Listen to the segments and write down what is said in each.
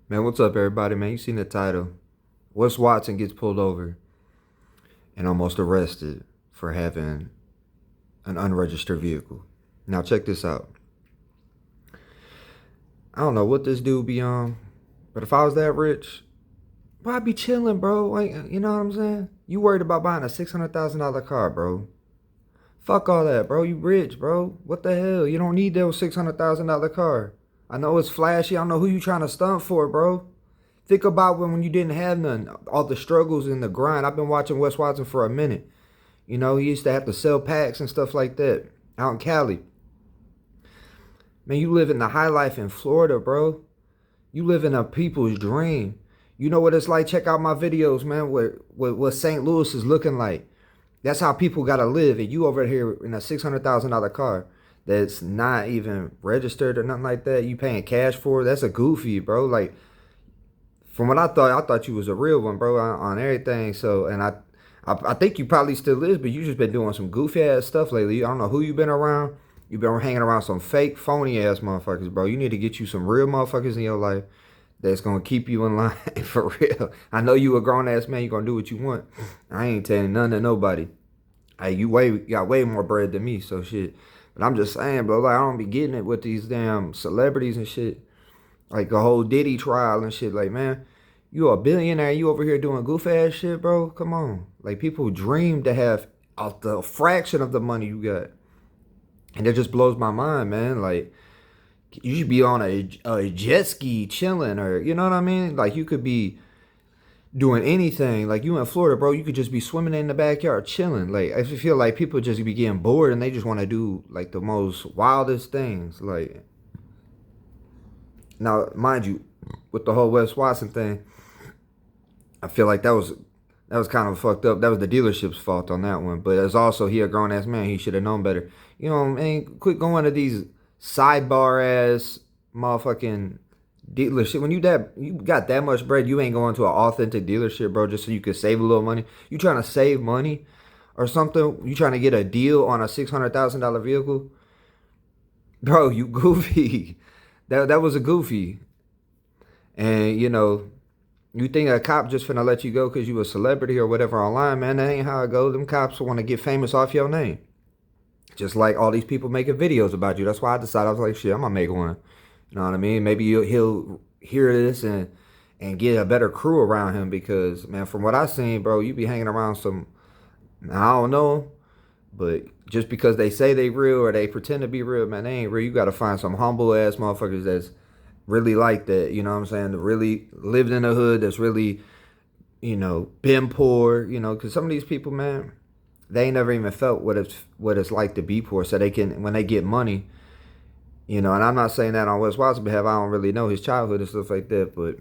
Man, what's up, everybody? Man, you seen the title. Wes Watson gets pulled over and almost arrested for having an unregistered vehicle. Now, check this out. I don't know what this dude be on, but if I was that rich, well, I'd be chilling, bro. Like, you know what I'm saying? You worried about buying a $600,000 car, bro. Fuck all that, bro. You rich, bro. What the hell? You don't need that $600,000 car. I know it's flashy. I don't know who you trying to stunt for, bro. Think about when you didn't have none, all the struggles and the grind. I've been watching Wes Watson for a minute. You know, he used to have to sell packs and stuff like that out in Cali. Man, you live in the high life in Florida, bro. You live in a people's dream. You know what it's like? Check out my videos, man, what St. Louis is looking like. That's how people got to live. And you over here in a $600,000 car that's not even registered or nothing like that. You paying cash for it. That's a goofy, bro. Like, from what I thought you was a real one, bro, on everything. So, and I think you probably still is, but you just been doing some goofy ass stuff lately. I don't know who you been around. You been hanging around some fake, phony ass motherfuckers, bro. You need to get you some real motherfuckers in your life that's gonna keep you in line for real. I know you a grown ass man. You gonna do what you want. I ain't telling none to nobody. Hey, you got way more bread than me, so shit. But I'm just saying, bro. Like, I don't be getting it with these damn celebrities and shit. Like the whole Diddy trial and shit. Like, man, you a billionaire. You over here doing goof ass shit, bro. Come on. Like, people dream to have the fraction of the money you got. And it just blows my mind, man. Like, you should be on a jet ski chilling, or, you know what I mean? Like, you could be doing anything. Like, you in Florida, bro, you could just be swimming in the backyard chilling. Like, I feel like people just be getting bored and they just want to do, like, the most wildest things. Like, now, mind you, with the whole Wes Watson thing, I feel like that was kind of fucked up. That was the dealership's fault on that one. But it's also, he a grown ass man. He should have known better. You know, man, quit going to these sidebar ass motherfucking dealership. When you got that much bread, you ain't going to an authentic dealership, bro, just so you could save a little money. You trying to save money or something? You trying to get a deal on a $600,000 vehicle? Bro, you goofy. That was a goofy. And, you know, you think a cop just finna let you go because you a celebrity or whatever online, man? That ain't how it goes. Them cops want to get famous off your name. Just like all these people making videos about you. That's why I decided, I was like, shit, I'm gonna make one. You know what I mean? Maybe he'll hear this and get a better crew around him, because, man, from what I seen, bro, you be hanging around some, I don't know, but just because they say they real or they pretend to be real, man, they ain't real. You gotta find some humble ass motherfuckers that's really like that, you know what I'm saying? That really lived in the hood, that's really, you know, been poor, you know, because some of these people, man, they ain't never even felt what it's like to be poor. So they can, when they get money, you know, and I'm not saying that on Wes Watson's behalf. I don't really know his childhood and stuff like that, but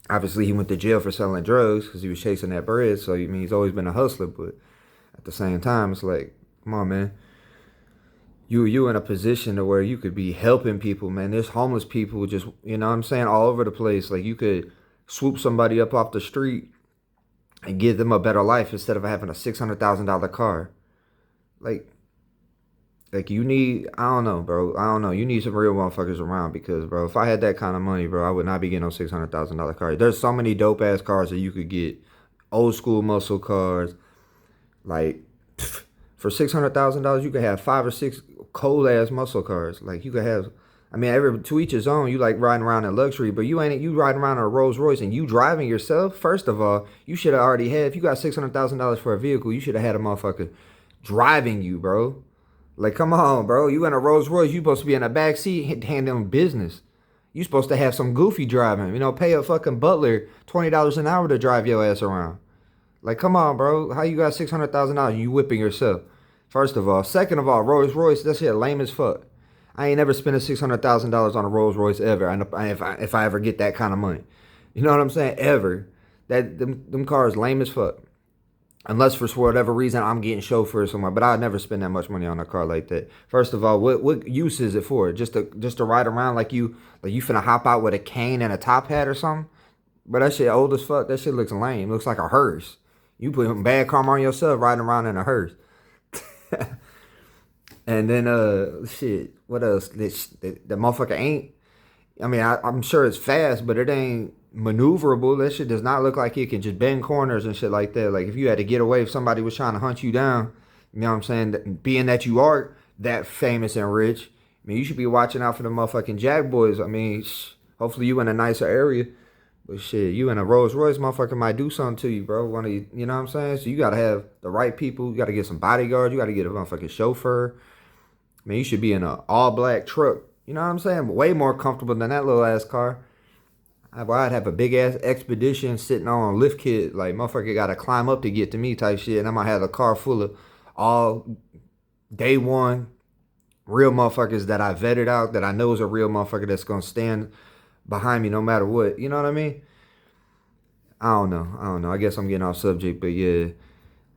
obviously he went to jail for selling drugs because he was chasing that bread. So, I mean, he's always been a hustler, but at the same time, it's like, come on, man. You in a position to where you could be helping people, man. There's homeless people just, you know what I'm saying, all over the place. Like, you could swoop somebody up off the street and give them a better life instead of having a $600,000 car. Like, you need, I don't know, bro. I don't know. You need some real motherfuckers around, because, bro, if I had that kind of money, bro, I would not be getting no $600,000 car. There's so many dope ass cars that you could get. Old school muscle cars. Like, for $600,000, you could have 5 or 6 cold ass muscle cars. Like, you could have, I mean, every to each his own. You like riding around in luxury, but you riding around in a Rolls Royce and you driving yourself. First of all, you should have already had. If you got $600,000 for a vehicle, you should have had a motherfucker driving you, bro. Like, come on, bro. You in a Rolls Royce, you supposed to be in the back seat handling business. You supposed to have some goofy driving. You know, pay a fucking butler $20 an hour to drive your ass around. Like, come on, bro. How you got $600,000 and you whipping yourself? First of all. Second of all, Rolls Royce, that shit lame as fuck. I ain't never spent $600,000 on a Rolls Royce ever. If I ever get that kind of money, you know what I'm saying? Ever. Them cars lame as fuck. Unless for whatever reason I'm getting chauffeured somewhere, but I'd never spend that much money on a car like that. First of all, what use is it for? Just to ride around like you finna hop out with a cane and a top hat or something? But that shit old as fuck. That shit looks lame. It looks like a hearse. You put bad karma on yourself riding around in a hearse. And then shit, what else? The motherfucker ain't, I mean, I'm sure it's fast, but it ain't maneuverable. That shit does not look like it can just bend corners and shit like that. Like if you had to get away if somebody was trying to hunt you down, you know what I'm saying? Being that you are that famous and rich, I mean, you should be watching out for the motherfucking Jack boys. I mean, hopefully you in a nicer area. But shit, you in a Rolls Royce, motherfucker might do something to you, bro. One of you know what I'm saying? So you gotta have the right people. You gotta get some bodyguards. You gotta get a motherfucking chauffeur. Man, you should be in an all black truck. You know what I'm saying? Way more comfortable than that little ass car. I'd have a big ass expedition sitting on a lift kit. Like, motherfucker gotta climb up to get to me type shit. And I might have a car full of all day one real motherfuckers that I vetted out, that I know is a real motherfucker that's gonna stand behind me no matter what. You know what I mean? I don't know. I don't know. I guess I'm getting off subject, but yeah,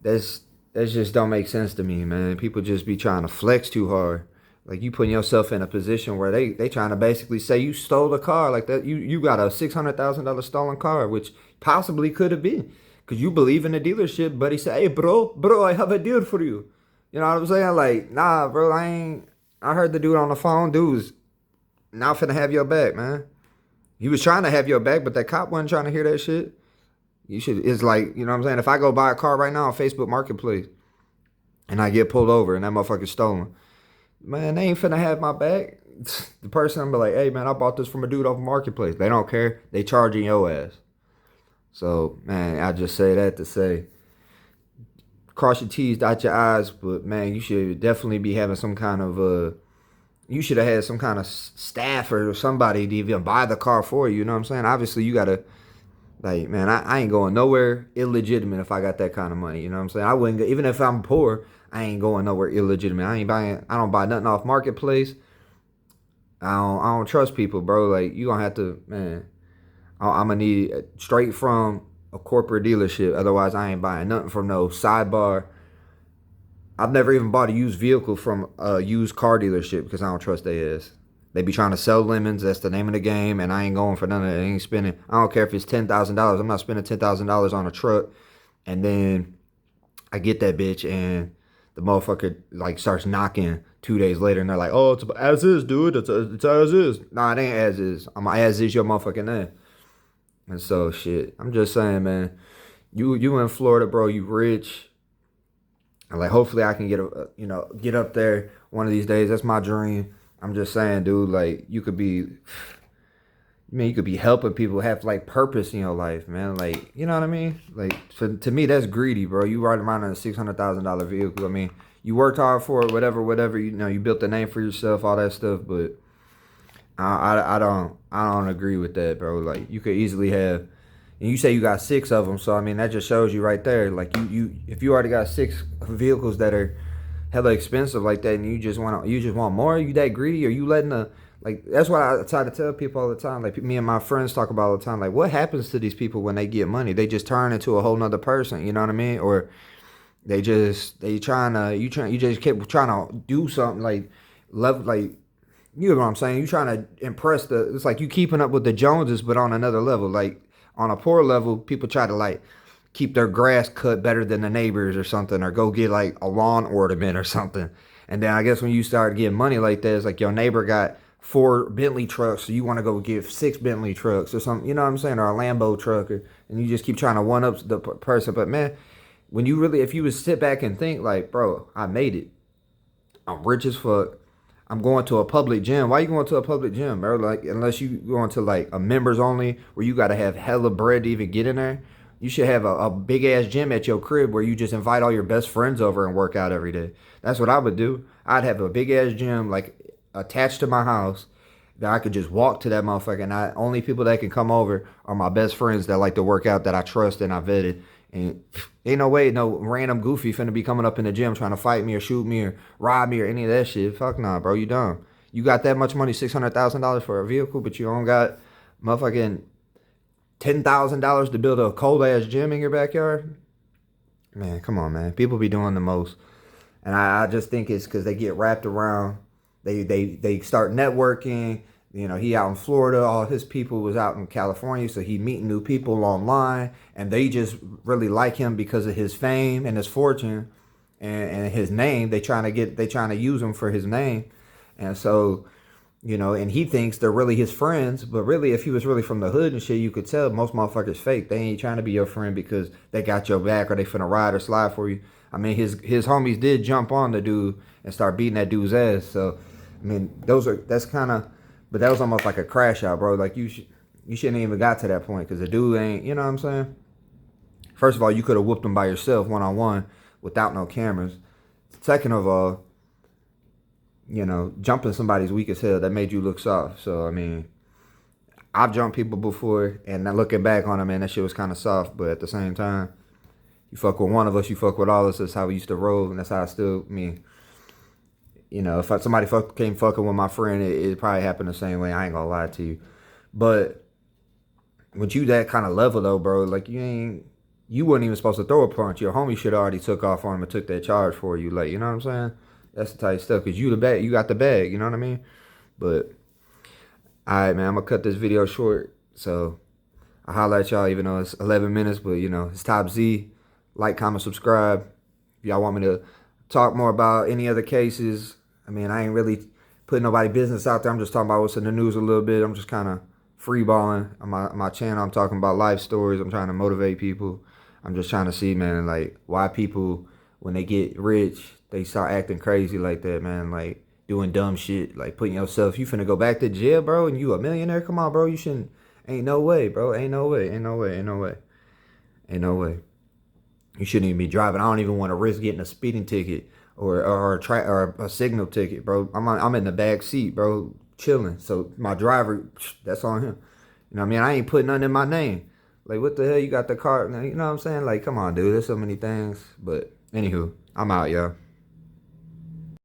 that just don't make sense to me, man. People just be trying to flex too hard. Like you putting yourself in a position where they trying to basically say you stole a car like that. You got a $600,000 stolen car, which possibly could have been, cause you believe in the dealership. But he said, "Hey, bro, I have a deal for you." You know what I'm saying? Like, nah, bro, I ain't. I heard the dude on the phone, dude's not finna have your back, man. He was trying to have your back, but that cop wasn't trying to hear that shit. You should. It's like, you know what I'm saying? If I go buy a car right now on Facebook Marketplace and I get pulled over and that motherfucker's stolen, man, they ain't finna have my back. The person, I'm like, hey, man, I bought this from a dude off Marketplace. They don't care. They charging your ass. So, man, I just say that to say, cross your T's, dot your I's, but, man, you should definitely be having some kind of, you should have had some kind of staff or somebody to even buy the car for you, you know what I'm saying? Obviously, you got to, like, man, I ain't going nowhere illegitimate if I got that kind of money, you know what I'm saying? I wouldn't, even if I'm poor, I ain't going nowhere illegitimate. I don't buy nothing off Marketplace. I don't trust people, bro. Like, you gonna have to, man, I'm gonna need it straight from a corporate dealership. Otherwise, I ain't buying nothing from no sidebar. I've never even bought a used vehicle from a used car dealership because I don't trust their ass. They be trying to sell lemons. That's the name of the game, and I ain't going for none of that. I ain't spending. I don't care if it's $10,000. I'm not spending $10,000 on a truck, and then I get that bitch, and the motherfucker like starts knocking 2 days later, and they're like, "Oh, it's as is, dude. It's as is." Nah, it ain't as is. I'm as is your motherfucking name. And so shit. I'm just saying, man. You in Florida, bro. You rich. And like, hopefully, I can get up there one of these days. That's my dream. I'm just saying, dude. Like, you could be. Man, you could be helping people have like purpose in your life, man. Like, you know what I mean? Like, to me, that's greedy, bro. You ride around in a $600,000 vehicle. I mean, you worked hard for it, whatever. You know, you built a name for yourself, all that stuff. But I don't agree with that, bro. Like, you could easily have, and you say you got 6 of them, so I mean that just shows you right there. Like, you if you already got 6 vehicles that are hella expensive like that, and you just want more, are you that greedy? Are you letting the like, that's what I try to tell people all the time. Like, me and my friends talk about all the time. Like, what happens to these people when they get money? They just turn into a whole nother person. You know what I mean? Or you just keep trying to do something like love, like, you know what I'm saying? You trying to impress it's like you keeping up with the Joneses, but on another level. Like, on a poor level, people try to like keep their grass cut better than the neighbors or something, or go get like a lawn ornament or something. And then I guess when you start getting money like that, it's like your neighbor got 4 Bentley trucks, so you want to go get 6 Bentley trucks or something, you know what I'm saying, or a Lambo truck, and you just keep trying to one up the person. But man, when you really, if you would sit back and think, like, bro, I made it, I'm rich as fuck, I'm going to a public gym. Why you going to a public gym, bro? Like, unless you going to like a members only where you got to have hella bread to even get in there. You should have a big ass gym at your crib where you just invite all your best friends over and work out every day. That's what I would do. I'd have a big ass gym like attached to my house that I could just walk to that motherfucker. And only people that can come over are my best friends that like to work out, that I trust and I vetted. And ain't no way no random goofy finna be coming up in the gym trying to fight me or shoot me or rob me or any of that shit. Fuck nah, bro. You dumb. You got that much money, $600,000 for a vehicle, but you don't got motherfucking $10,000 to build a cold ass gym in your backyard? Man, come on, man. People be doing the most. And I just think it's because they get wrapped around. They start networking. You know, he out in Florida, all his people was out in California, so he meeting new people online, and they just really like him because of his fame and his fortune and his name. They trying to use him for his name. And so You know, and he thinks they're really his friends, but really, if he was really from the hood and shit, you could tell most motherfuckers fake. They ain't trying to be your friend because they got your back or they finna ride or slide for you. I mean, his homies did jump on the dude and start beating that dude's ass. So, I mean, that's kind of, but that was almost like a crash out, bro. Like you shouldn't even got to that point because the dude ain't, you know what I'm saying? First of all, you could have whooped him by yourself, one on one, without no cameras. Second of all, you know, jumping somebody's weak as hell, that made you look soft. So, I mean, I've jumped people before, and now looking back on it, man, that shit was kind of soft. But at the same time, you fuck with one of us, you fuck with all of us. That's how we used to roll, and that's how I still, I mean, you know, if somebody came fucking with my friend, it probably happened the same way. I ain't gonna lie to you. But with you that kind of level, though, bro, like, you wasn't even supposed to throw a punch. Your homie should already took off on him and took that charge for you. Like, you know what I'm saying? That's the type of stuff. Because you the bag, you got the bag, you know what I mean? But alright, man, I'm gonna cut this video short. So I'll holler at y'all, even though it's 11 minutes, but you know, it's Top Z. Like, comment, subscribe. If y'all want me to talk more about any other cases, I mean, I ain't really putting nobody business out there. I'm just talking about what's in the news a little bit. I'm just kind of freeballing on my channel. I'm talking about life stories. I'm trying to motivate people. I'm just trying to see, man, like, why people, when they get rich, they start acting crazy like that, man. Like, doing dumb shit, like putting yourself, you finna go back to jail, bro, and you a millionaire? Come on, bro, you shouldn't. Ain't no way, bro. Ain't no way. Ain't no way. Ain't no way. Ain't no way. You shouldn't even be driving. I don't even want to risk getting a speeding ticket or a signal ticket, bro. I'm in the back seat, bro, chilling. So my driver, that's on him. You know what I mean? I ain't putting nothing in my name. Like, what the hell? You got the car? You know what I'm saying? Like, come on, dude. There's so many things. But anywho, I'm out, y'all.